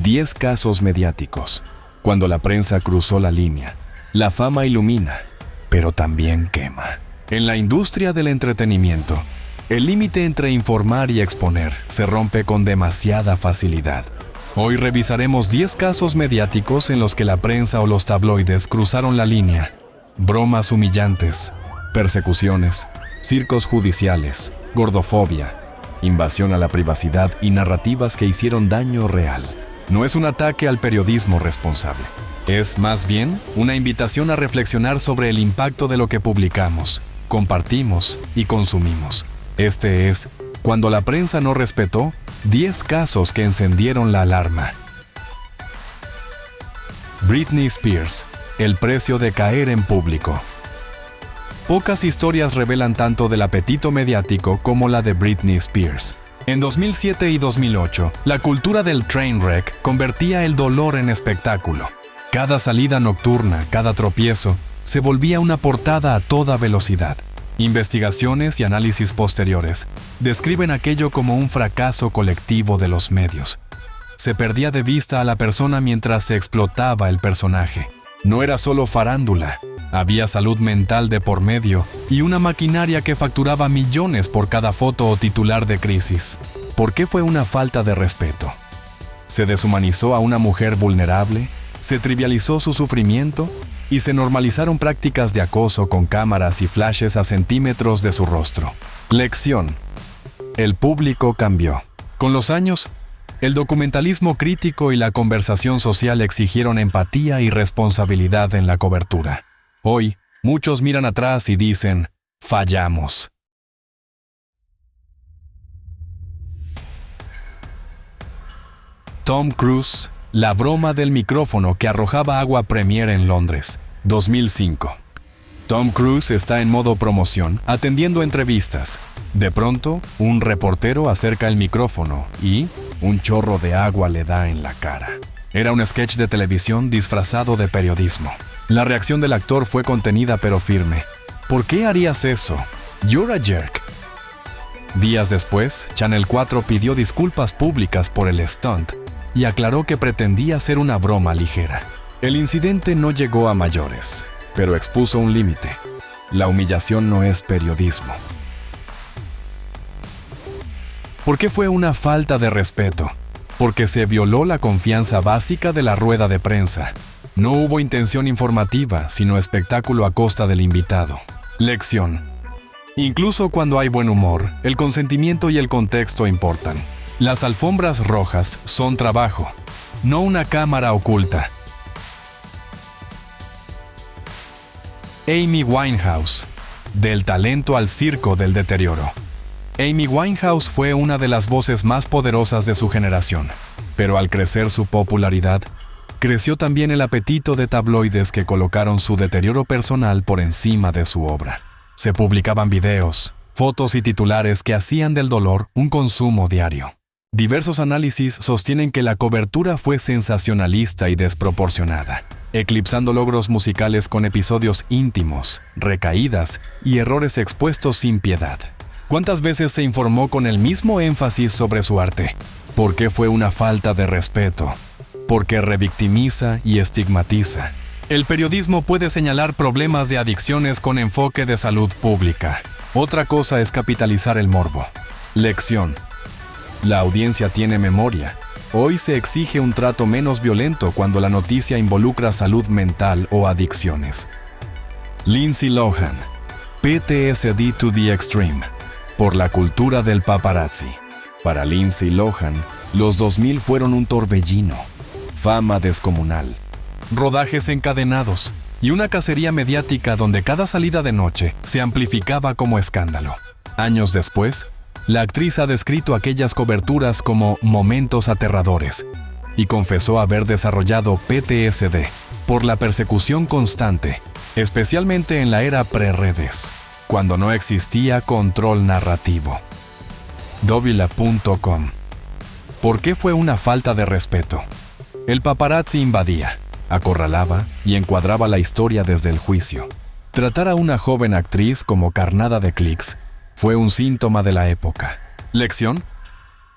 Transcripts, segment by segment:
10 casos mediáticos. Cuando la prensa cruzó la línea, la fama ilumina, pero también quema. En la industria del entretenimiento, el límite entre informar y exponer se rompe con demasiada facilidad. Hoy revisaremos 10 casos mediáticos en los que la prensa o los tabloides cruzaron la línea. Bromas humillantes, persecuciones, circos judiciales, gordofobia, invasión a la privacidad y narrativas que hicieron daño real. No es un ataque al periodismo responsable. Es, más bien, una invitación a reflexionar sobre el impacto de lo que publicamos, compartimos y consumimos. Este es, cuando la prensa no respetó, 10 casos que encendieron la alarma. Britney Spears, el precio de caer en público. Pocas historias revelan tanto del apetito mediático como la de Britney Spears. En 2007 y 2008, la cultura del train wreck convertía el dolor en espectáculo. Cada salida nocturna, cada tropiezo, se volvía una portada a toda velocidad. Investigaciones y análisis posteriores describen aquello como un fracaso colectivo de los medios. Se perdía de vista a la persona mientras se explotaba el personaje. No era solo farándula, había salud mental de por medio y una maquinaria que facturaba millones por cada foto o titular de crisis. ¿Por qué fue una falta de respeto? ¿Se deshumanizó a una mujer vulnerable? ¿Se trivializó su sufrimiento? Y se normalizaron prácticas de acoso con cámaras y flashes a centímetros de su rostro. Lección: el público cambió. Con los años, el documentalismo crítico y la conversación social exigieron empatía y responsabilidad en la cobertura. Hoy, muchos miran atrás y dicen, fallamos. Tom Cruise, la broma del micrófono que arrojaba agua Premier en Londres, 2005. Tom Cruise está en modo promoción, atendiendo entrevistas. De pronto, un reportero acerca el micrófono y un chorro de agua le da en la cara. Era un sketch de televisión disfrazado de periodismo. La reacción del actor fue contenida pero firme. ¿Por qué harías eso? You're a jerk. Días después, Channel 4 pidió disculpas públicas por el stunt y aclaró que pretendía ser una broma ligera. El incidente no llegó a mayores, pero expuso un límite. La humillación no es periodismo. ¿Por qué fue una falta de respeto? Porque se violó la confianza básica de la rueda de prensa. No hubo intención informativa, sino espectáculo a costa del invitado. Lección: incluso cuando hay buen humor, el consentimiento y el contexto importan. Las alfombras rojas son trabajo, no una cámara oculta. Amy Winehouse, del talento al circo del deterioro. Amy Winehouse fue una de las voces más poderosas de su generación, pero al crecer su popularidad, creció también el apetito de tabloides que colocaron su deterioro personal por encima de su obra. Se publicaban videos, fotos y titulares que hacían del dolor un consumo diario. Diversos análisis sostienen que la cobertura fue sensacionalista y desproporcionada, eclipsando logros musicales con episodios íntimos, recaídas y errores expuestos sin piedad. ¿Cuántas veces se informó con el mismo énfasis sobre su arte? ¿Por qué fue una falta de respeto? Porque revictimiza y estigmatiza. El periodismo puede señalar problemas de adicciones con enfoque de salud pública. Otra cosa es capitalizar el morbo. Lección: la audiencia tiene memoria. Hoy se exige un trato menos violento cuando la noticia involucra salud mental o adicciones. Lindsay Lohan, PTSD to the extreme, por la cultura del paparazzi. Para Lindsay Lohan, los 2000 fueron un torbellino, fama descomunal, rodajes encadenados y una cacería mediática donde cada salida de noche se amplificaba como escándalo. Años después, la actriz ha descrito aquellas coberturas como momentos aterradores y confesó haber desarrollado PTSD por la persecución constante, especialmente en la era pre-redes, cuando no existía control narrativo. Dovila.com. ¿Por qué fue una falta de respeto? El paparazzi invadía, acorralaba y encuadraba la historia desde el juicio. Tratar a una joven actriz como carnada de clics fue un síntoma de la época. Lección: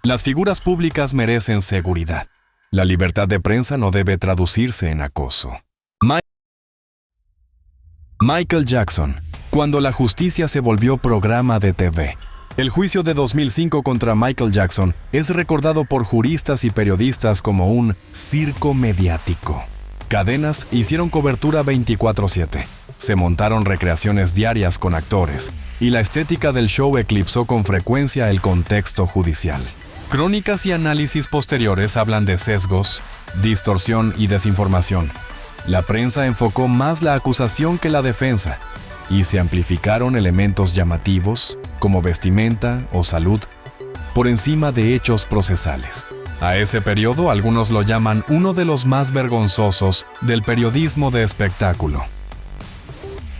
las figuras públicas merecen seguridad. La libertad de prensa no debe traducirse en acoso. Michael Jackson, cuando la justicia se volvió programa de TV. El juicio de 2005 contra Michael Jackson es recordado por juristas y periodistas como un circo mediático. Cadenas hicieron cobertura 24/7. Se montaron recreaciones diarias con actores, y la estética del show eclipsó con frecuencia el contexto judicial. Crónicas y análisis posteriores hablan de sesgos, distorsión y desinformación. La prensa enfocó más la acusación que la defensa, y se amplificaron elementos llamativos, como vestimenta o salud, por encima de hechos procesales. A ese periodo algunos lo llaman uno de los más vergonzosos del periodismo de espectáculo.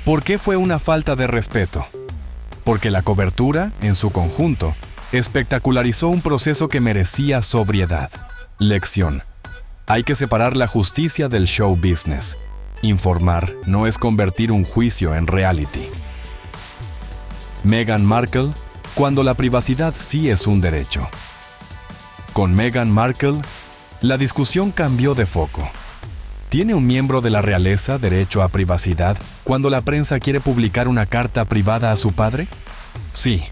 ¿Por qué fue una falta de respeto? Porque la cobertura, en su conjunto, espectacularizó un proceso que merecía sobriedad. Lección: hay que separar la justicia del show business. Informar no es convertir un juicio en reality. Meghan Markle, cuando la privacidad sí es un derecho. Con Meghan Markle, la discusión cambió de foco. ¿Tiene un miembro de la realeza derecho a privacidad cuando la prensa quiere publicar una carta privada a su padre? Sí.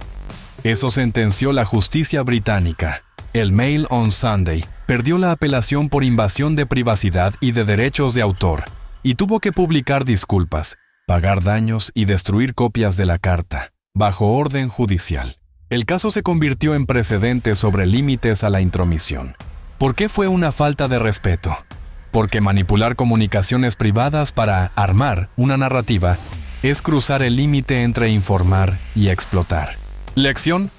Eso sentenció la justicia británica. El Mail on Sunday perdió la apelación por invasión de privacidad y de derechos de autor, y tuvo que publicar disculpas, pagar daños y destruir copias de la carta, bajo orden judicial. El caso se convirtió en precedente sobre límites a la intromisión. ¿Por qué fue una falta de respeto? Porque manipular comunicaciones privadas para armar una narrativa es cruzar el límite entre informar y explotar. Lección: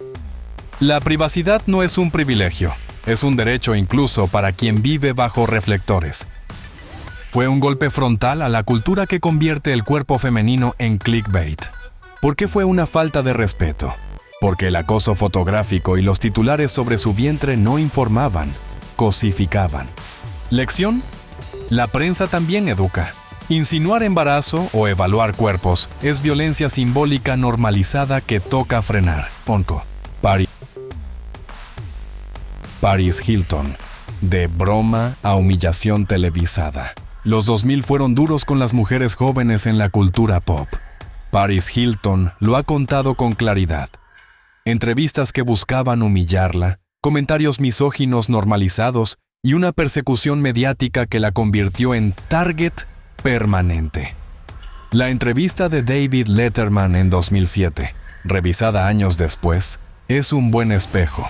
la privacidad no es un privilegio, es un derecho incluso para quien vive bajo reflectores. Fue un golpe frontal a la cultura que convierte el cuerpo femenino en clickbait. ¿Por qué fue una falta de respeto? Porque el acoso fotográfico y los titulares sobre su vientre no informaban, cosificaban. ¿Lección? La prensa también educa. Insinuar embarazo o evaluar cuerpos es violencia simbólica normalizada que toca frenar. Onco. Paris Hilton. De broma a humillación televisada. Los 2000 fueron duros con las mujeres jóvenes en la cultura pop. Paris Hilton lo ha contado con claridad. Entrevistas que buscaban humillarla, comentarios misóginos normalizados y una persecución mediática que la convirtió en target permanente. La entrevista de David Letterman en 2007, revisada años después, es un buen espejo.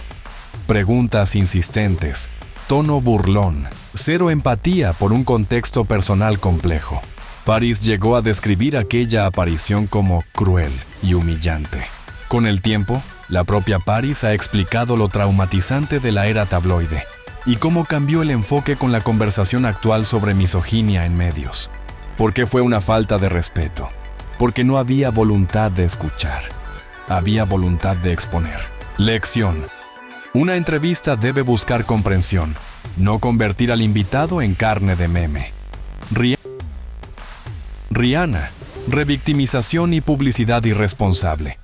Preguntas insistentes, tono burlón, cero empatía por un contexto personal complejo. Paris llegó a describir aquella aparición como cruel y humillante. Con el tiempo, la propia Paris ha explicado lo traumatizante de la era tabloide y cómo cambió el enfoque con la conversación actual sobre misoginia en medios. ¿Por qué fue una falta de respeto? Porque no había voluntad de escuchar. Había voluntad de exponer. Lección: una entrevista debe buscar comprensión, no convertir al invitado en carne de meme. Rihanna, revictimización y publicidad irresponsable.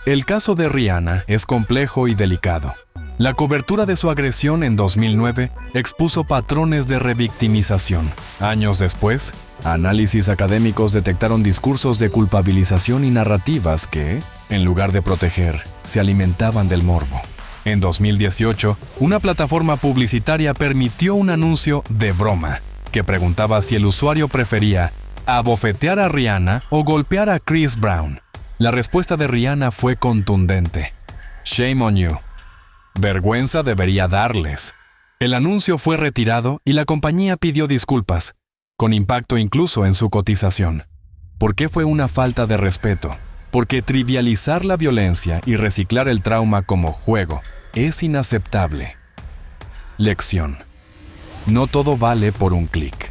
El caso de Rihanna es complejo y delicado. La cobertura de su agresión en 2009 expuso patrones de revictimización. Años después, análisis académicos detectaron discursos de culpabilización y narrativas que, en lugar de proteger, se alimentaban del morbo. En 2018, una plataforma publicitaria permitió un anuncio de broma que preguntaba si el usuario prefería abofetear a Rihanna o golpear a Chris Brown. La respuesta de Rihanna fue contundente. Shame on you. Vergüenza debería darles. El anuncio fue retirado y la compañía pidió disculpas, con impacto incluso en su cotización. ¿Por qué fue una falta de respeto? Porque trivializar la violencia y reciclar el trauma como juego es inaceptable. Lección: no todo vale por un clic.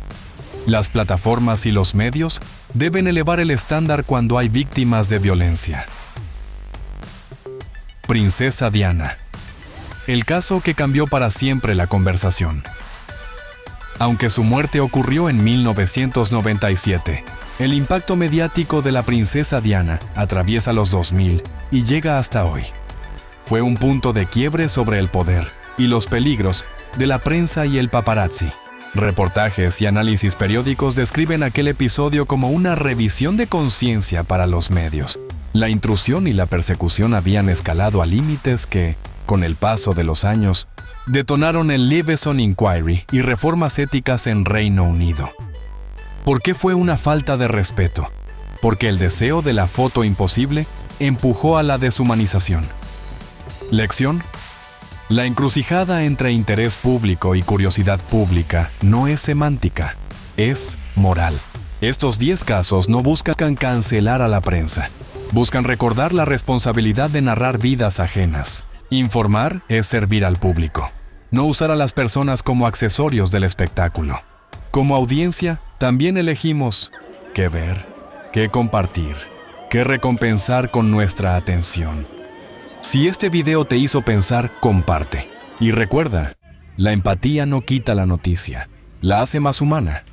Las plataformas y los medios deben elevar el estándar cuando hay víctimas de violencia. Princesa Diana. El caso que cambió para siempre la conversación. Aunque su muerte ocurrió en 1997, el impacto mediático de la princesa Diana atraviesa los 2000 y llega hasta hoy. Fue un punto de quiebre sobre el poder y los peligros de la prensa y el paparazzi. Reportajes y análisis periódicos describen aquel episodio como una revisión de conciencia para los medios. La intrusión y la persecución habían escalado a límites que, con el paso de los años, detonaron el Leveson Inquiry y reformas éticas en Reino Unido. ¿Por qué fue una falta de respeto? Porque el deseo de la foto imposible empujó a la deshumanización. Lección: la encrucijada entre interés público y curiosidad pública no es semántica, es moral. Estos 10 casos no buscan cancelar a la prensa, buscan recordar la responsabilidad de narrar vidas ajenas. Informar es servir al público, no usar a las personas como accesorios del espectáculo. Como audiencia, también elegimos qué ver, qué compartir, qué recompensar con nuestra atención. Si este video te hizo pensar, comparte. Y recuerda, la empatía no quita la noticia, la hace más humana.